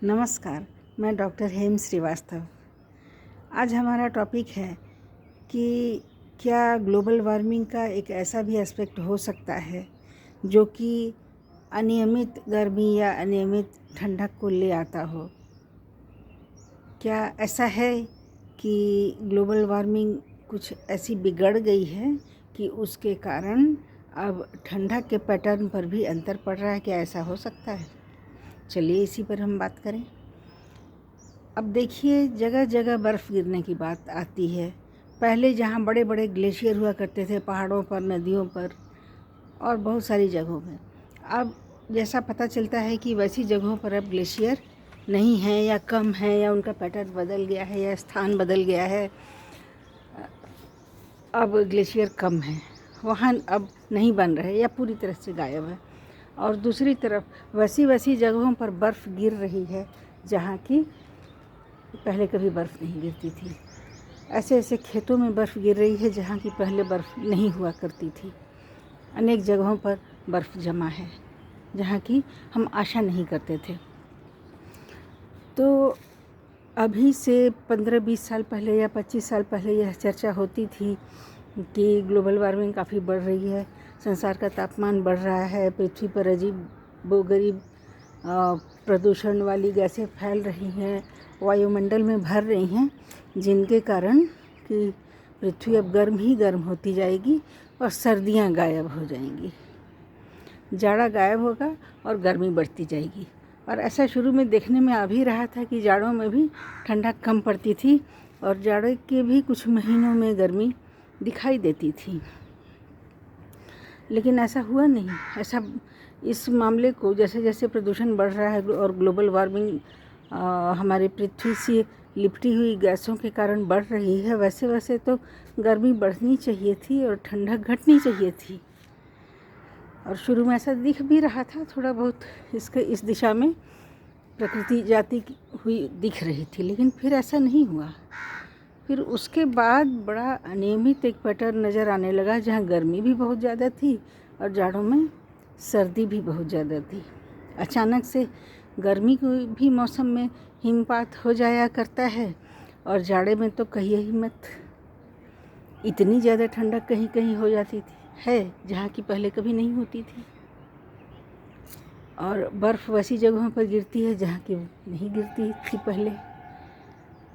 नमस्कार, मैं डॉक्टर हेम श्रीवास्तव। आज हमारा टॉपिक है कि क्या ग्लोबल वार्मिंग का एक ऐसा भी एस्पेक्ट हो सकता है जो कि अनियमित गर्मी या अनियमित ठंडक को ले आता हो। क्या ऐसा है कि ग्लोबल वार्मिंग कुछ ऐसी बिगड़ गई है कि उसके कारण अब ठंडक के पैटर्न पर भी अंतर पड़ रहा है? क्या ऐसा हो सकता है? चलिए इसी पर हम बात करें। अब देखिए, जगह जगह बर्फ़ गिरने की बात आती है। पहले जहाँ बड़े बड़े ग्लेशियर हुआ करते थे, पहाड़ों पर, नदियों पर और बहुत सारी जगहों में, अब जैसा पता चलता है कि वैसी जगहों पर अब ग्लेशियर नहीं है या कम है या उनका पैटर्न बदल गया है या स्थान बदल गया है। अब ग्लेशियर कम है, वहाँ अब नहीं बन रहे या पूरी तरह से गायब है। और दूसरी तरफ वैसी वैसी जगहों पर बर्फ़ गिर रही है जहाँ की पहले कभी बर्फ़ नहीं गिरती थी। ऐसे ऐसे खेतों में बर्फ़ गिर रही है जहाँ की पहले बर्फ़ नहीं हुआ करती थी। अनेक जगहों पर बर्फ़ जमा है जहाँ की हम आशा नहीं करते थे। तो अभी से 15-20 साल पहले या 25 साल पहले यह चर्चा होती थी कि ग्लोबल वार्मिंग काफ़ी बढ़ रही है, संसार का तापमान बढ़ रहा है, पृथ्वी पर अजीबोगरीब प्रदूषण वाली गैसें फैल रही हैं, वायुमंडल में भर रही हैं, जिनके कारण कि पृथ्वी अब गर्म ही गर्म होती जाएगी और सर्दियां गायब हो जाएंगी, जाड़ा गायब होगा और गर्मी बढ़ती जाएगी। और ऐसा शुरू में देखने में आ भी रहा था कि जाड़ों में भी ठंडक कम पड़ती थी और जाड़े के भी कुछ महीनों में गर्मी दिखाई देती थी, लेकिन ऐसा हुआ नहीं। ऐसा इस मामले को जैसे जैसे प्रदूषण बढ़ रहा है और ग्लोबल वार्मिंग हमारी पृथ्वी से लिपटी हुई गैसों के कारण बढ़ रही है, वैसे वैसे तो गर्मी बढ़नी चाहिए थी और ठंडक घटनी चाहिए थी। और शुरू में ऐसा दिख भी रहा था, थोड़ा बहुत इस दिशा में प्रकृति जाती हुई दिख रही थी, लेकिन फिर ऐसा नहीं हुआ। फिर उसके बाद बड़ा अनियमित एक पैटर्न नज़र आने लगा जहाँ गर्मी भी बहुत ज़्यादा थी और जाड़ों में सर्दी भी बहुत ज़्यादा थी। अचानक से गर्मी को भी मौसम में हिमपात हो जाया करता है और जाड़े में तो कहिए ही मत, इतनी ज़्यादा ठंडक कहीं कहीं हो जाती थी है जहाँ की पहले कभी नहीं होती थी। और बर्फ़ वैसी जगहों पर गिरती है जहाँ की नहीं गिरती थी पहले।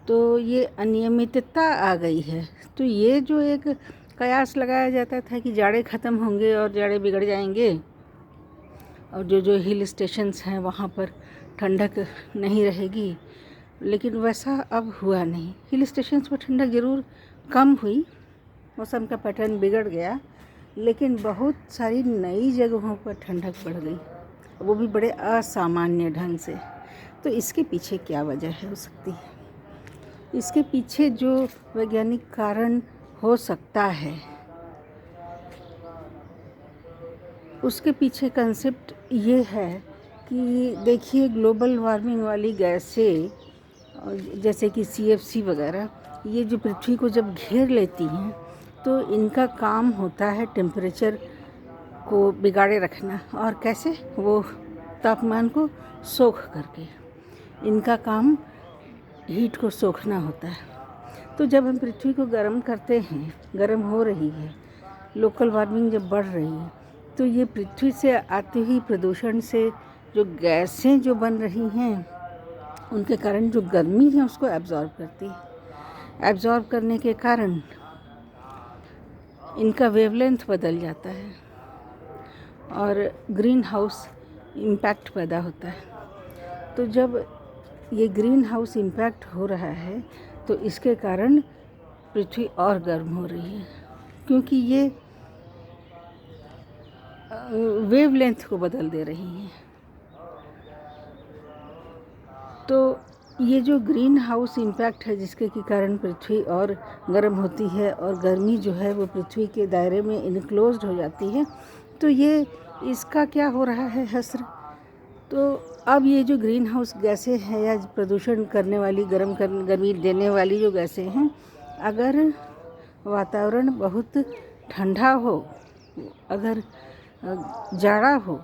तो ये अनियमितता आ गई है। तो ये जो एक कयास लगाया जाता था कि जाड़े ख़त्म होंगे और जाड़े बिगड़ जाएंगे और जो हिल स्टेशंस हैं वहाँ पर ठंडक नहीं रहेगी, लेकिन वैसा अब हुआ नहीं। हिल स्टेशंस पर ठंडक ज़रूर कम हुई, मौसम का पैटर्न बिगड़ गया, लेकिन बहुत सारी नई जगहों पर ठंडक बढ़ गई, वो भी बड़े असामान्य ढंग से। तो इसके पीछे क्या वजह हो सकती है? इसके पीछे जो वैज्ञानिक कारण हो सकता है, उसके पीछे कंसेप्ट ये है कि देखिए, ग्लोबल वार्मिंग वाली गैसें जैसे कि CFC वगैरह, ये जो पृथ्वी को जब घेर लेती हैं तो इनका काम होता है टेम्परेचर को बिगाड़े रखना। और कैसे? वो तापमान को सोख करके, इनका काम हीट को सोखना होता है। तो जब हम पृथ्वी को गर्म करते हैं, गर्म हो रही है, लोकल वार्मिंग जब बढ़ रही है, तो ये पृथ्वी से आते ही प्रदूषण से जो गैसें जो बन रही हैं, उनके कारण जो गर्मी है उसको एब्जॉर्ब करती है। एब्जॉर्ब करने के कारण इनका वेवलेंथ बदल जाता है और ग्रीन हाउस इम्पैक्ट पैदा होता है। तो जब ये ग्रीन हाउस इम्पैक्ट हो रहा है तो इसके कारण पृथ्वी और गर्म हो रही है, क्योंकि ये वेवलेंथ को बदल दे रही हैं। तो ये जो ग्रीन हाउस इम्पैक्ट है, जिसके के कारण पृथ्वी और गर्म होती है और गर्मी जो है वो पृथ्वी के दायरे में इनक्लोज्ड हो जाती है, तो ये इसका क्या हो रहा है हस्र। तो अब ये जो ग्रीन हाउस गैसें हैं या प्रदूषण करने वाली, गर्मी देने वाली जो गैसें हैं, अगर वातावरण बहुत ठंडा हो, अगर जाड़ा हो,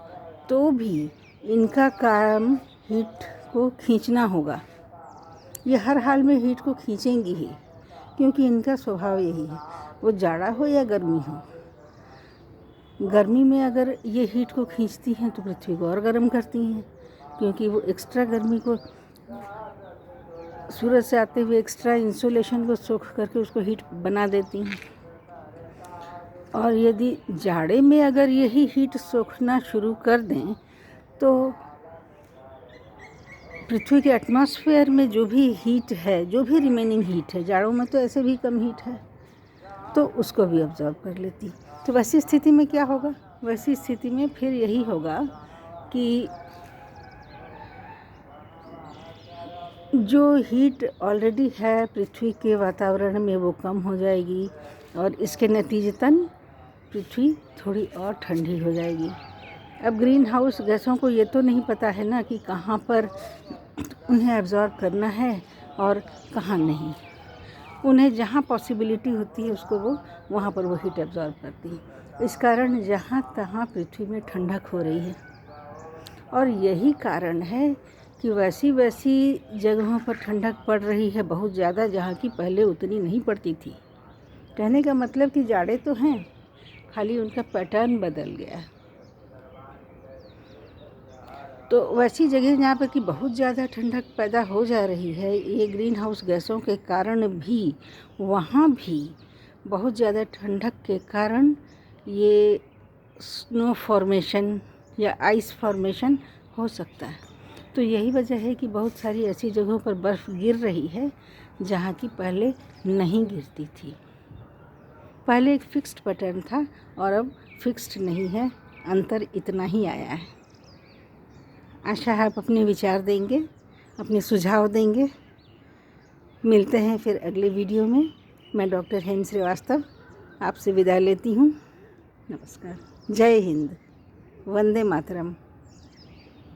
तो भी इनका काम हीट को खींचना होगा। ये हर हाल में हीट को खींचेंगी ही, क्योंकि इनका स्वभाव यही है, वो जाड़ा हो या गर्मी हो। गर्मी में अगर ये हीट को खींचती हैं तो पृथ्वी को और गर्म करती हैं, क्योंकि वो एक्स्ट्रा गर्मी को, सूरज से आते हुए एक्स्ट्रा इंसोलेशन को सोख करके उसको हीट बना देती हैं। और यदि जाड़े में अगर यही हीट सोखना शुरू कर दें तो पृथ्वी के एटमॉस्फेयर में जो भी हीट है, जो भी रिमेनिंग हीट है, जाड़ों में तो ऐसे भी कम हीट है, तो उसको भी ऑब्जॉर्व कर लेती। तो वैसी स्थिति में क्या होगा? वैसी स्थिति में फिर यही होगा कि जो हीट ऑलरेडी है पृथ्वी के वातावरण में वो कम हो जाएगी, और इसके नतीजतन पृथ्वी थोड़ी और ठंडी हो जाएगी। अब ग्रीन हाउस गैसों को ये तो नहीं पता है ना कि कहाँ पर उन्हें एब्जॉर्ब करना है और कहाँ नहीं। उन्हें जहाँ पॉसिबिलिटी होती है उसको वो वहाँ पर वो हीट एब्जॉर्ब करती है। इस कारण जहाँ तहाँ पृथ्वी में ठंडक हो रही है, और यही कारण है कि वैसी वैसी जगहों पर ठंडक पड़ रही है बहुत ज़्यादा, जहाँ की पहले उतनी नहीं पड़ती थी। कहने का मतलब कि जाड़े तो हैं, खाली उनका पैटर्न बदल गया है। तो वैसी जगह जहाँ पर कि बहुत ज़्यादा ठंडक पैदा हो जा रही है, ये ग्रीन हाउस गैसों के कारण भी, वहाँ भी बहुत ज़्यादा ठंडक के कारण ये स्नो फॉर्मेशन या आइस फॉर्मेशन हो सकता है। तो यही वजह है कि बहुत सारी ऐसी जगहों पर बर्फ़ गिर रही है जहाँ की पहले नहीं गिरती थी। पहले एक फ़िक्स्ड पैटर्न था और अब फ़िक्स्ड नहीं है, अंतर इतना ही आया है। आशा है आप अपने विचार देंगे, अपने सुझाव देंगे। मिलते हैं फिर अगले वीडियो में। मैं डॉक्टर हेम श्रीवास्तव आपसे विदा लेती हूँ। नमस्कार। जय हिंद। वंदे मातरम।